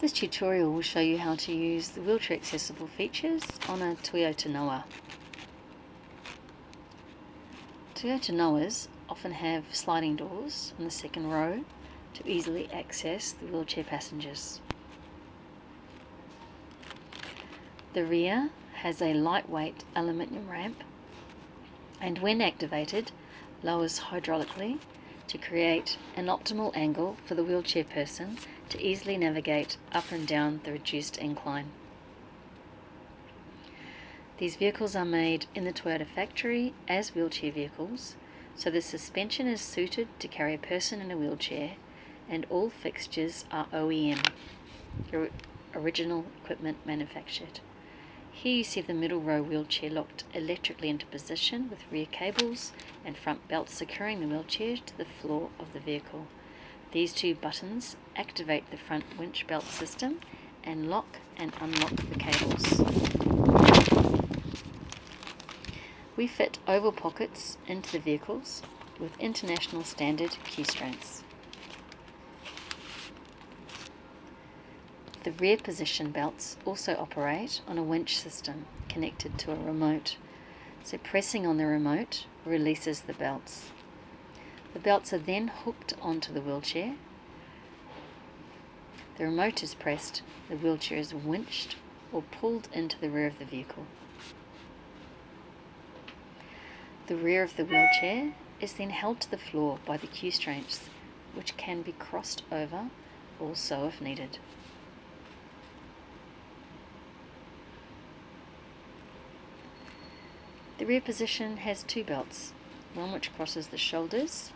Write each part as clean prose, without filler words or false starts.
This tutorial will show you how to use the wheelchair accessible features on a Toyota Noah. Toyota Noahs often have sliding doors in the second row to easily access the wheelchair passengers. The rear has a lightweight aluminium ramp and when activated lowers hydraulically to create an optimal angle for the wheelchair person to easily navigate up and down the reduced incline. These vehicles are made in the Toyota factory as wheelchair vehicles, so the suspension is suited to carry a person in a wheelchair and all fixtures are OEM, original equipment manufactured. Here you see the middle row wheelchair locked electrically into position with rear cables and front belts securing the wheelchair to the floor of the vehicle. These two buttons activate the front winch belt system and lock and unlock the cables. We fit oval pockets into the vehicles with international standard key strengths. The rear position belts also operate on a winch system connected to a remote, so pressing on the remote releases the belts. The belts are then hooked onto the wheelchair. The remote is pressed, the wheelchair is winched or pulled into the rear of the vehicle. The rear of the wheelchair is then held to the floor by the key strengths, which can be crossed over or so if needed. The rear position has two belts, one which crosses the shoulders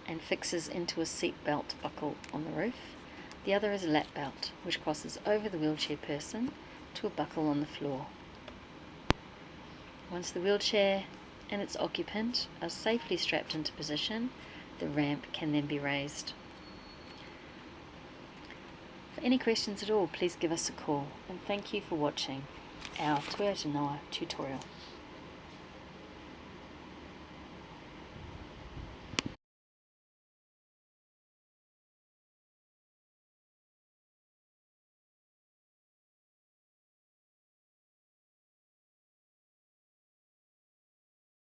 and fixes into a seat belt buckle on the roof. The other is a lap belt, which crosses over the wheelchair person to a buckle on the floor. Once the wheelchair and its occupant are safely strapped into position, the ramp can then be raised. For any questions at all, please give us a call, and thank you for watching our Toyota Noah tutorial.